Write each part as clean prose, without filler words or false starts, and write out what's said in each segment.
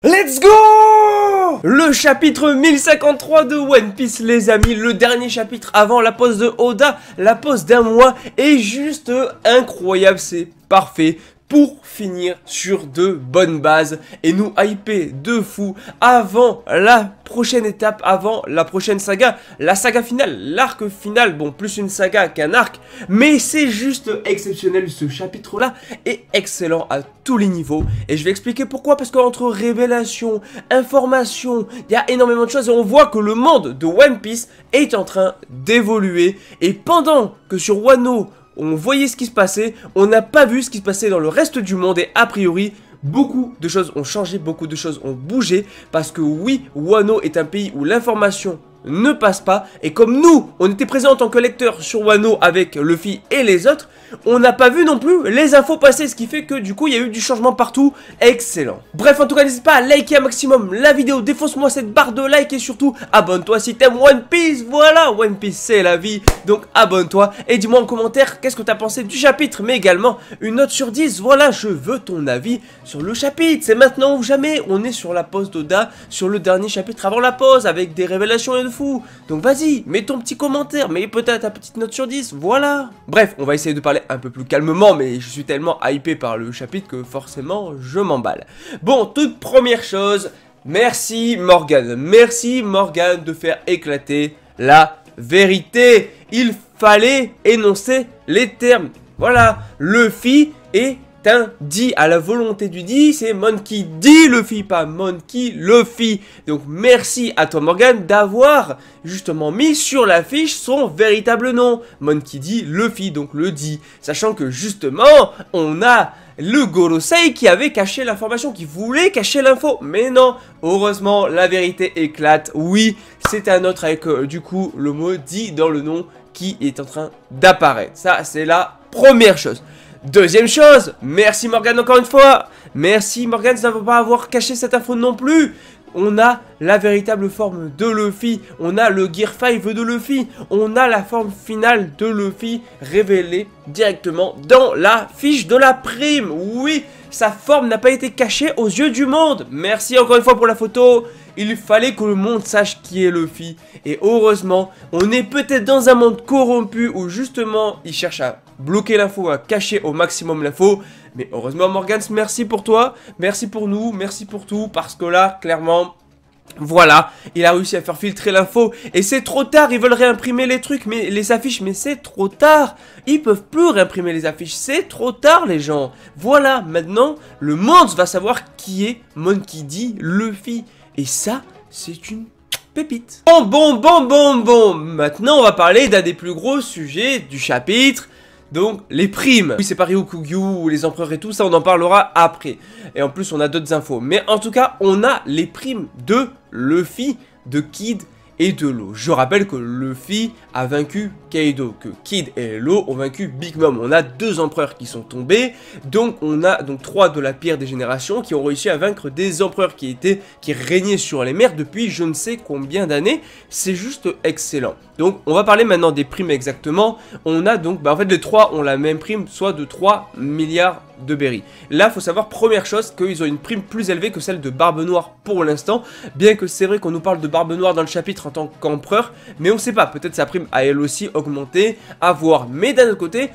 Let's go! Le chapitre 1053 de One Piece, les amis, le dernier chapitre avant la pause de Oda, la pause d'un mois, est juste incroyable, c'est parfait pour finir sur de bonnes bases et nous hyper de fou avant la prochaine étape, avant la prochaine saga, la saga finale, l'arc final, bon plus une saga qu'un arc, mais c'est juste exceptionnel, ce chapitre là est excellent à tous les niveaux et je vais expliquer pourquoi, parce qu'entre révélations, informations, il y a énormément de choses et on voit que le monde de One Piece est en train d'évoluer et pendant que sur Wano on voyait ce qui se passait, on n'a pas vu ce qui se passait dans le reste du monde et a priori, beaucoup de choses ont changé, beaucoup de choses ont bougé parce que oui, Wano est un pays où l'information ne passe pas et comme nous, on était présents en tant que lecteurs sur Wano avec Luffy et les autres, on n'a pas vu non plus les infos passer, ce qui fait que du coup il y a eu du changement partout, excellent. Bref, en tout cas n'hésite pas à liker un maximum la vidéo, défonce-moi cette barre de like et surtout abonne-toi si t'aimes One Piece, voilà, One Piece c'est la vie, donc abonne-toi et dis-moi en commentaire qu'est-ce que t'as pensé du chapitre, mais également une note sur 10, voilà, je veux ton avis sur le chapitre, c'est maintenant ou jamais, on est sur la pause d'Oda, sur le dernier chapitre avant la pause, avec des révélations et de fou, donc vas-y, mets ton petit commentaire, mets peut-être ta petite note sur 10, voilà. Bref, on va essayer de parler un peu plus calmement, mais je suis tellement hypé par le chapitre que forcément je m'emballe. Bon, toute première chose, merci Morgan de faire éclater la vérité. Il fallait énoncer les termes. Voilà, Luffy est un dit à la volonté du dit, c'est Monkey D. Luffy, pas Monkey Luffy. Donc merci à toi Morgan d'avoir justement mis sur l'affiche son véritable nom, Monkey D. Luffy, donc le dit, sachant que justement on a le Gorosei qui avait caché l'information, qui voulait cacher l'info, mais non, heureusement la vérité éclate, oui, c'est un autre avec du coup le mot dit dans le nom qui est en train d'apparaître, ça c'est la première chose. Deuxième chose, merci Morgan encore une fois. Merci Morgan de ne pas avoir caché cette info non plus. On a la véritable forme de Luffy. On a le Gear 5 de Luffy. On a la forme finale de Luffy révélée directement dans la fiche de la prime. Oui, sa forme n'a pas été cachée aux yeux du monde. Merci encore une fois pour la photo. Il fallait que le monde sache qui est Luffy. Et heureusement, on est peut-être dans un monde corrompu où justement, il cherche à bloquer l'info, à cacher au maximum l'info. Mais heureusement, Morgans, merci pour toi. Merci pour nous, merci pour tout. Parce que là, clairement, voilà, il a réussi à faire filtrer l'info. Et c'est trop tard, ils veulent réimprimer les trucs, mais les affiches, mais c'est trop tard. Ils peuvent plus réimprimer les affiches, c'est trop tard les gens. Voilà, maintenant, le monde va savoir qui est Monkey D. Luffy. Et ça, c'est une pépite. Bon. Maintenant, on va parler d'un des plus gros sujets du chapitre. Donc, les primes. Oui, c'est pas Ryukugyu ou les empereurs et tout, ça, on en parlera après. Et en plus, on a d'autres infos. Mais en tout cas, on a les primes de Luffy, de Kid et de Law. Je rappelle que Luffy a vaincu Kaido, que Kid et Law ont vaincu Big Mom. On a deux empereurs qui sont tombés, donc on a donc 3 de la pire des générations qui ont réussi à vaincre des empereurs qui régnaient sur les mers depuis je ne sais combien d'années. C'est juste excellent. Donc on va parler maintenant des primes exactement. On a donc, en fait les 3 ont la même prime, soit de 3 milliards de berry. Là, faut savoir, première chose, qu'ils ont une prime plus élevée que celle de Barbe Noire pour l'instant, bien que c'est vrai qu'on nous parle de Barbe Noire dans le chapitre en tant qu'empereur, mais on sait pas, peut-être sa prime a elle aussi augmenté, à voir. Mais d'un autre côté,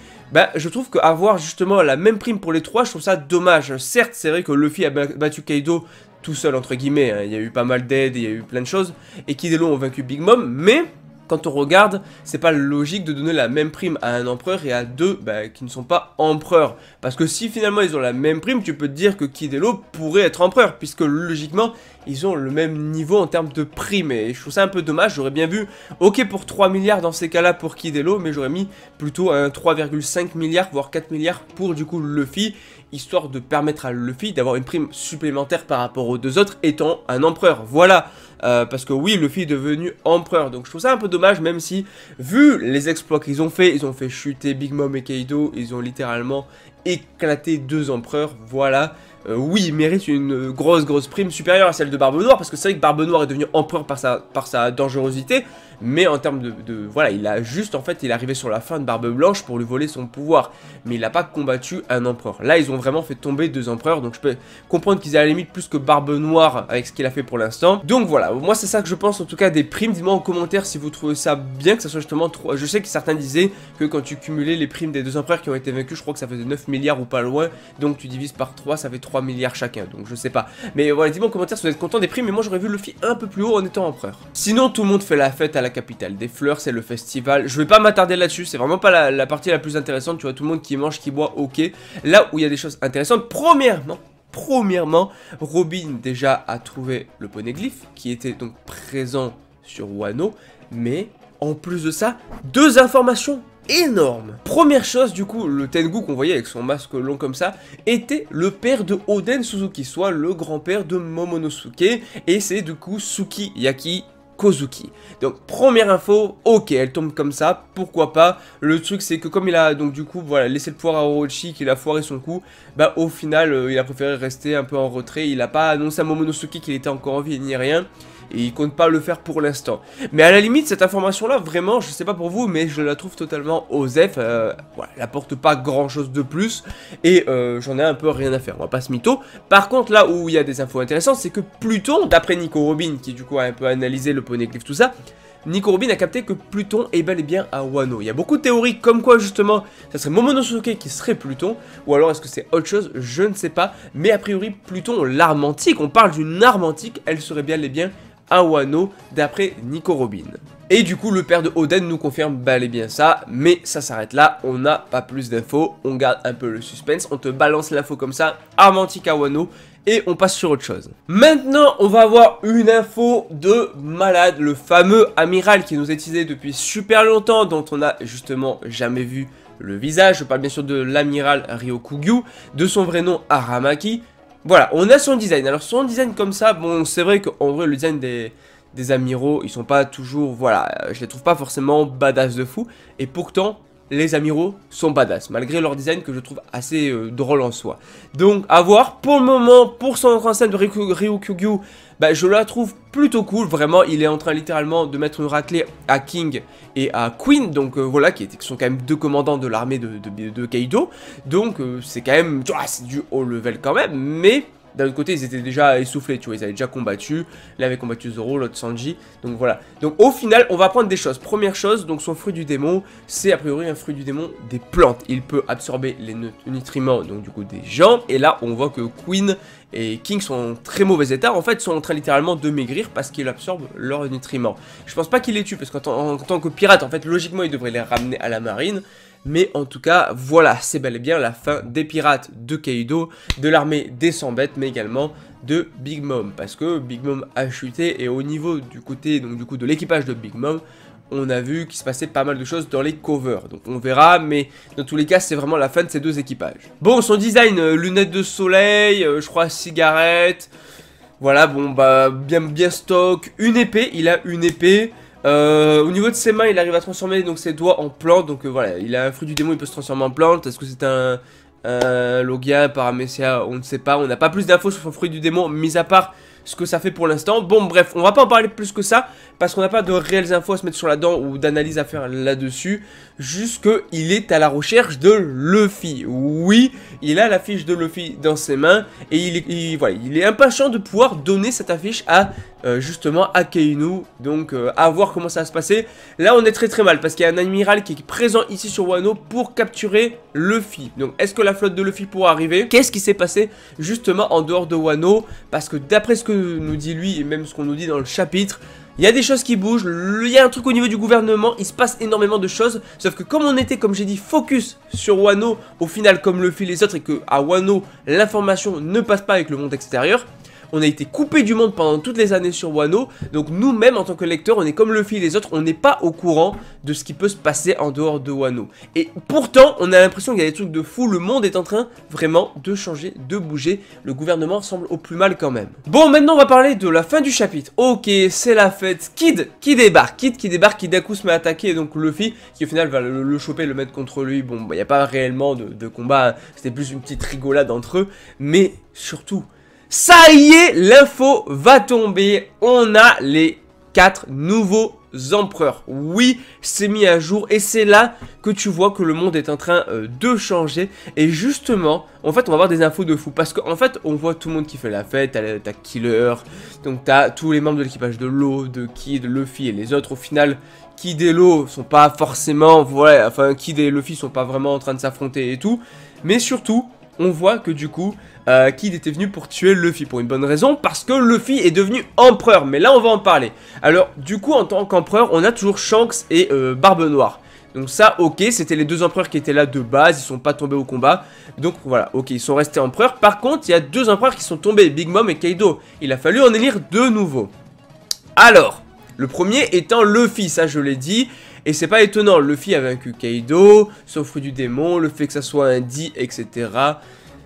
je trouve qu'avoir justement la même prime pour les 3, je trouve ça dommage. Certes, c'est vrai que Luffy a battu Kaido tout seul, entre guillemets, hein. Il y a eu pas mal d'aide, il y a eu plein de choses, et Kid et Law ont vaincu Big Mom, mais quand on regarde, c'est pas logique de donner la même prime à un empereur et à deux qui ne sont pas empereurs. Parce que si finalement ils ont la même prime, tu peux te dire que Kid et Law pourraient être empereurs, puisque logiquement, ils ont le même niveau en termes de prime. Et je trouve ça un peu dommage, j'aurais bien vu, ok pour 3 milliards dans ces cas-là pour Kid et Law, mais j'aurais mis plutôt un 3,5 milliards, voire 4 milliards pour du coup Luffy, histoire de permettre à Luffy d'avoir une prime supplémentaire par rapport aux deux autres étant un empereur. Voilà, parce que oui, Luffy est devenu empereur, donc je trouve ça un peu dommage, même si, vu les exploits qu'ils ont fait chuter Big Mom et Kaido, ils ont littéralement éclaté 2 empereurs, voilà. Oui, il mérite une grosse prime supérieure à celle de Barbe Noire, parce que c'est vrai que Barbe Noire est devenu empereur par sa dangerosité, mais en termes voilà, il a juste, en fait, il est arrivé sur la fin de Barbe Blanche pour lui voler son pouvoir, mais il n'a pas combattu un empereur. Là, ils ont vraiment fait tomber 2 empereurs, donc je peux comprendre qu'ils aient à la limite plus que Barbe Noire avec ce qu'il a fait pour l'instant. Donc voilà, moi c'est ça que je pense en tout cas des primes. Dis-moi en commentaire si vous trouvez ça bien, que ça soit justement 3. Je sais que certains disaient que quand tu cumulais les primes des 2 empereurs qui ont été vaincus, je crois que ça faisait 9 milliards ou pas loin, donc tu divises par 3, ça fait 3 milliards chacun, donc je sais pas. Mais voilà, dis-moi en commentaire si vous êtes content des primes, mais moi j'aurais vu Luffy un peu plus haut en étant empereur. Sinon, tout le monde fait la fête à la capitale des fleurs, c'est le festival. Je vais pas m'attarder là-dessus, c'est vraiment pas la partie la plus intéressante, tu vois, tout le monde qui mange, qui boit, ok. Là où il y a des choses intéressantes, premièrement, Robin déjà a trouvé le poneglyphe qui était donc présent sur Wano, mais en plus de ça, 2 informations énormes. Première chose, du coup, le Tengu qu'on voyait avec son masque long comme ça était le père de Oden Suzuki, soit le grand-père de Momonosuke, et c'est du coup Sukiyaki Kozuki. Donc première info, ok, elle tombe comme ça, pourquoi pas. Le truc c'est que comme il a donc du coup voilà laissé le pouvoir à Orochi, qu'il a foiré son coup, bah au final il a préféré rester un peu en retrait. Il a pas annoncé à Momonosuke qu'il était encore en vie ni rien. Et il compte pas le faire pour l'instant. Mais à la limite, cette information-là, vraiment, je sais pas pour vous, mais je la trouve totalement osef. Voilà, elle apporte pas grand-chose de plus. Et j'en ai un peu rien à faire, on va pas se mytho. Par contre, là où il y a des infos intéressantes, c'est que Pluton, d'après Nico Robin, qui du coup a un peu analysé le poneglyph, tout ça, Nico Robin a capté que Pluton est bel et bien à Wano. Il y a beaucoup de théories comme quoi justement ça serait Momonosuke qui serait Pluton, ou alors est-ce que c'est autre chose, je ne sais pas. Mais a priori Pluton, l'arme antique, on parle d'une arme antique, elle serait bien et bien à Wano d'après Nico Robin. Et du coup le père de Oden nous confirme bel et bien ça, mais ça s'arrête là, on n'a pas plus d'infos, on garde un peu le suspense, on te balance l'info comme ça, arme antique à Wano, et on passe sur autre chose. Maintenant, on va avoir une info de malade, le fameux amiral qui nous est teasé depuis super longtemps, dont on n'a justement jamais vu le visage. Je parle bien sûr de l'amiral Ryokugyu, de son vrai nom Aramaki. Voilà, on a son design. Alors son design comme ça, bon c'est vrai qu'en vrai le design des amiraux, ils sont pas toujours, voilà, je les trouve pas forcément badass de fou. Et pourtant, les amiraux sont badass, malgré leur design que je trouve assez drôle en soi. Donc à voir, pour le moment, pour son entrée en scène de Ryokugyu, bah, je la trouve plutôt cool, vraiment, il est en train littéralement de mettre une raclée à King et à Queen, donc voilà, qui sont quand même 2 commandants de l'armée de Kaido, donc c'est quand même, tu vois, c'est du haut level quand même, mais d'un autre côté, ils étaient déjà essoufflés, tu vois, ils avaient déjà combattu. L'un avait combattu Zoro, l'autre Sanji. Donc voilà. Donc au final, on va apprendre des choses. Première chose, donc son fruit du démon, c'est a priori un fruit du démon des plantes. Il peut absorber les nutriments, donc du coup des gens. Et là, on voit que Queen et King sont en très mauvais état. En fait, sont en train littéralement de maigrir parce qu'ils absorbent leurs nutriments. Je pense pas qu'ils les tuent parce qu'en tant que pirate, en fait, logiquement, ils devraient les ramener à la marine. Mais en tout cas, voilà, c'est bel et bien la fin des pirates de Kaido, de l'armée des 100 bêtes, mais également de Big Mom. Parce que Big Mom a chuté et au niveau du côté, donc du coup, de l'équipage de Big Mom, on a vu qu'il se passait pas mal de choses dans les covers. Donc on verra, mais dans tous les cas, c'est vraiment la fin de ces 2 équipages. Bon, son design, lunettes de soleil, je crois cigarette. Voilà, bon, bah, bien stock. Une épée, il a une épée. Au niveau de ses mains, il arrive à transformer donc ses doigts en plante. Donc voilà, il a un fruit du démon, il peut se transformer en plante. Est-ce que c'est un Logia, Paramecia, on ne sait pas. On n'a pas plus d'infos sur son fruit du démon, mis à part ce que ça fait pour l'instant. Bon bref, on va pas en parler plus que ça, parce qu'on n'a pas de réelles infos à se mettre sur la dent ou d'analyse à faire là-dessus. Juste qu'il est à la recherche de Luffy. Oui, il a la fiche de Luffy dans ses mains, et il est impatient de pouvoir donner cette affiche à justement Akainu. Donc à voir comment ça va se passer. Là on est très mal, parce qu'il y a un amiral qui est présent ici sur Wano pour capturer Luffy. Donc est-ce que la flotte de Luffy pourra arriver? Qu'est-ce qui s'est passé justement en dehors de Wano? Parce que d'après ce que nous dit lui, et même ce qu'on nous dit dans le chapitre, il y a des choses qui bougent, il y a un truc au niveau du gouvernement, il se passe énormément de choses, sauf que comme on était, comme j'ai dit, focus sur Wano, au final comme Luffy les autres, et que à Wano, l'information ne passe pas avec le monde extérieur, on a été coupé du monde pendant toutes les années sur Wano, donc nous-mêmes en tant que lecteurs, on est comme Luffy et les autres, on n'est pas au courant de ce qui peut se passer en dehors de Wano. Et pourtant, on a l'impression qu'il y a des trucs de fou, le monde est en train vraiment de changer, de bouger, le gouvernement semble au plus mal quand même. Bon, maintenant on va parler de la fin du chapitre. Ok, c'est la fête, Kid qui débarque, qui d'un coup se met à attaquer, et donc Luffy qui au final va le choper, le mettre contre lui. Bon, il n'y a pas réellement de combat, hein. C'était plus une petite rigolade entre eux, mais surtout, ça y est, l'info va tomber, on a les 4 nouveaux empereurs. Oui, c'est mis à jour et c'est là que tu vois que le monde est en train de changer. Et justement, en fait, on va avoir des infos de fou. Parce qu'en fait, on voit tout le monde qui fait la fête. T'as Killer, donc t'as tous les membres de l'équipage de Law, de Kid, Luffy et les autres. Au final, Kid et Law sont pas forcément... Voilà, enfin, Kid et Luffy sont pas vraiment en train de s'affronter et tout. Mais surtout, on voit que du coup... Kid était venu pour tuer Luffy pour une bonne raison, parce que Luffy est devenu empereur, mais là on va en parler. Alors du coup en tant qu'empereur on a toujours Shanks et Barbe Noire. Donc ça ok, c'était les 2 empereurs qui étaient là de base, ils sont pas tombés au combat. Donc voilà, ok, ils sont restés empereurs. Par contre il y a 2 empereurs qui sont tombés, Big Mom et Kaido. Il a fallu en élire 2 nouveaux. Alors, le premier étant Luffy, ça je l'ai dit. Et c'est pas étonnant, Luffy a vaincu Kaido, sauf fruit du démon, le fait que ça soit un dit, etc.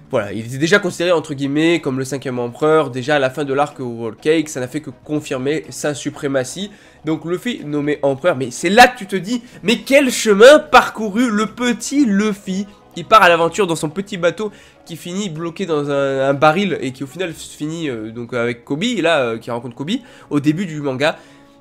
Voilà, il était déjà considéré entre guillemets comme le 5e empereur. Déjà à la fin de l'arc Whole Cake, ça n'a fait que confirmer sa suprématie. Donc Luffy nommé empereur, mais c'est là que tu te dis, mais quel chemin parcouru le petit Luffy. Il part à l'aventure dans son petit bateau qui finit bloqué dans un baril et qui au final finit donc avec Kobe, là qui rencontre Kobe au début du manga.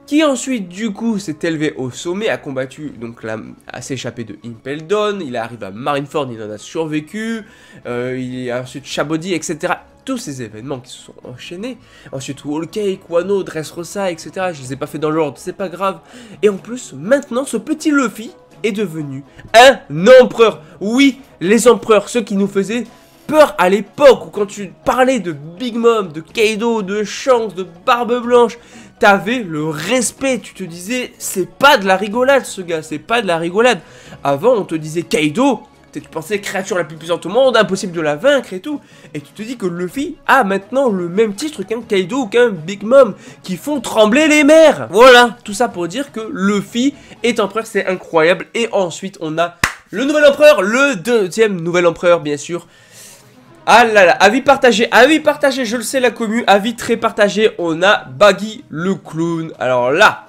Qui ensuite du coup s'est élevé au sommet, a combattu, donc là, a s'échappé de Impel Down, il arrive à Marineford, il en a survécu, il a ensuite Shabody, etc. Tous ces événements qui se sont enchaînés, ensuite Whole Cake, Wano, Dressrosa, etc. Je les ai pas fait dans l'ordre, c'est pas grave. Et en plus, maintenant, ce petit Luffy est devenu un empereur. Oui, les empereurs, ceux qui nous faisaient peur à l'époque, où quand tu parlais de Big Mom, de Kaido, de Shanks, de Barbe Blanche, t'avais le respect, tu te disais, c'est pas de la rigolade ce gars, c'est pas de la rigolade. Avant on te disait Kaido, tu pensais créature la plus puissante au monde, impossible de la vaincre et tout. Et tu te dis que Luffy a maintenant le même titre qu'un Kaido ou qu'un Big Mom, qui font trembler les mers. Voilà, tout ça pour dire que Luffy est empereur, c'est incroyable. Et ensuite on a le nouvel empereur, le 2e nouvel empereur bien sûr. Ah là là, avis partagé, je le sais la commu, avis très partagé, on a Baggy le clown. Alors là,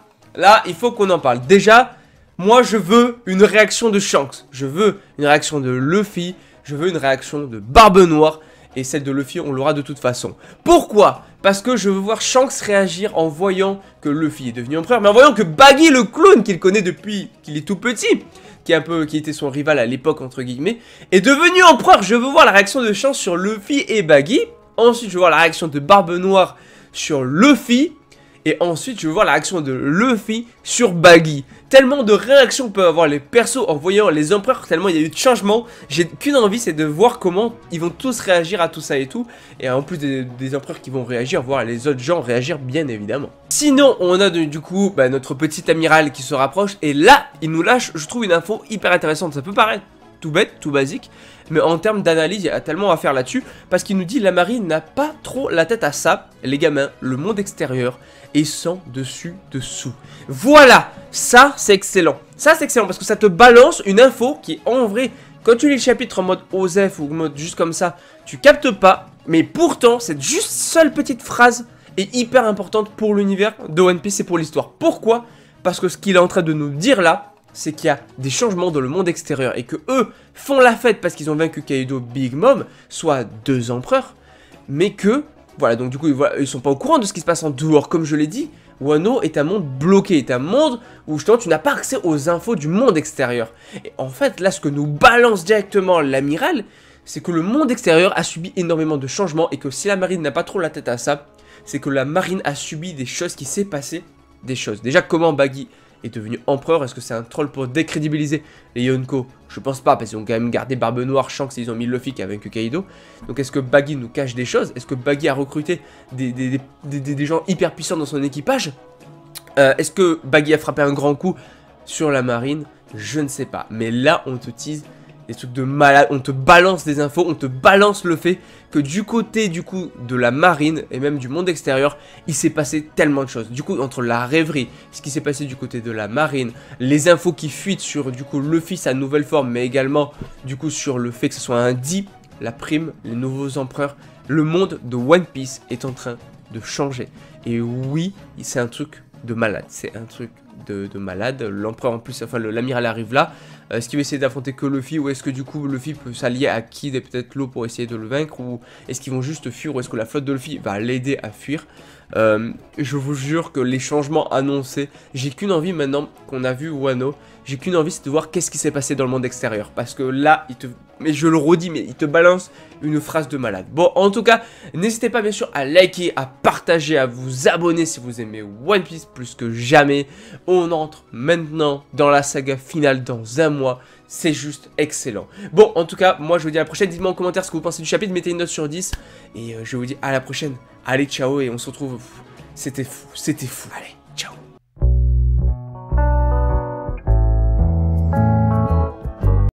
il faut qu'on en parle. Déjà, moi je veux une réaction de Shanks, je veux une réaction de Luffy, je veux une réaction de Barbe Noire, et celle de Luffy on l'aura de toute façon. Pourquoi? Parce que je veux voir Shanks réagir en voyant que Luffy est devenu empereur, mais en voyant que Baggy le clown, qu'il connaît depuis qu'il est tout petit, qui était son rival à l'époque entre guillemets, est devenu empereur. Je veux voir la réaction de Shanks sur Luffy et Baggy. Ensuite je veux voir la réaction de Barbe Noire sur Luffy. Et ensuite je veux voir la réaction de Luffy sur Baggy. Tellement de réactions peuvent avoir les persos en voyant les empereurs, tellement il y a eu de changements. J'ai qu'une envie, c'est de voir comment ils vont tous réagir à tout ça et tout. Et en plus des empereurs qui vont réagir, voir les autres gens réagir bien évidemment. Sinon on a du coup notre petit amiral qui se rapproche. Et là il nous lâche, je trouve, une info hyper intéressante. Ça peut paraître tout bête, tout basique, mais en termes d'analyse, il y a tellement à faire là-dessus, parce qu'il nous dit la marine n'a pas trop la tête à ça, les gamins, le monde extérieur est sans dessus dessous. Voilà, ça c'est excellent. Ça c'est excellent parce que ça te balance une info qui en vrai, quand tu lis le chapitre en mode OSEF ou en mode juste comme ça, tu captes pas, mais pourtant cette juste seule petite phrase est hyper importante pour l'univers de One Piece et pour l'histoire. Pourquoi? Parce que ce qu'il est en train de nous dire là, c'est qu'il y a des changements dans le monde extérieur et que eux font la fête parce qu'ils ont vaincu Kaido, Big Mom, soit 2 empereurs, mais que, voilà, donc du coup, ils sont pas au courant de ce qui se passe en dehors. Comme je l'ai dit, Wano est un monde bloqué, est un monde où justement tu n'as pas accès aux infos du monde extérieur. Et en fait, là, ce que nous balance directement l'amiral, c'est que le monde extérieur a subi énormément de changements et que si la marine n'a pas trop la tête à ça, c'est que la marine a subi des choses, qui s'est passé des choses. Déjà, comment Baggy est devenu empereur? Est-ce que c'est un troll pour décrédibiliser les Yonko? Je pense pas, parce qu'ils ont quand même gardé Barbe Noire, Shanks, ils ont mis Luffy qui a vaincu Kaido. Donc est-ce que Baggy nous cache des choses? Est-ce que Baggy a recruté des gens hyper puissants dans son équipage? Est-ce que Baggy a frappé un grand coup sur la marine? Je ne sais pas. Mais là, on te tease des trucs de malade, on te balance des infos, on te balance le fait que du côté du coup de la marine et même du monde extérieur, il s'est passé tellement de choses. Du coup, entre la rêverie, ce qui s'est passé du côté de la marine, les infos qui fuitent sur du coup Luffy, sa nouvelle forme, mais également du coup sur le fait que ce soit un D, la prime, les nouveaux empereurs, le monde de One Piece est en train de changer. Et oui, c'est un truc de malade, c'est un truc de malade. L'empereur en plus, enfin l'amiral arrive là. Est-ce qu'il va essayer d'affronter que Luffy, ou est-ce que du coup Luffy peut s'allier à Kid et peut-être Law pour essayer de le vaincre, ou est-ce qu'ils vont juste fuir, ou est-ce que la flotte de Luffy va l'aider à fuir? Je vous jure que les changements annoncés, j'ai qu'une envie maintenant qu'on a vu Wano, j'ai qu'une envie, c'est de voir qu'est-ce qui s'est passé dans le monde extérieur, parce que là, mais je le redis, mais il te balance une phrase de malade. Bon, en tout cas, n'hésitez pas bien sûr à liker, à partager, à vous abonner si vous aimez One Piece plus que jamais. On entre maintenant dans la saga finale dans un mois. C'est juste excellent. Bon, en tout cas, moi je vous dis à la prochaine. Dites-moi en commentaire ce que vous pensez du chapitre. Mettez une note sur 10. Et je vous dis à la prochaine. Allez, ciao et on se retrouve. C'était fou, c'était fou. Allez.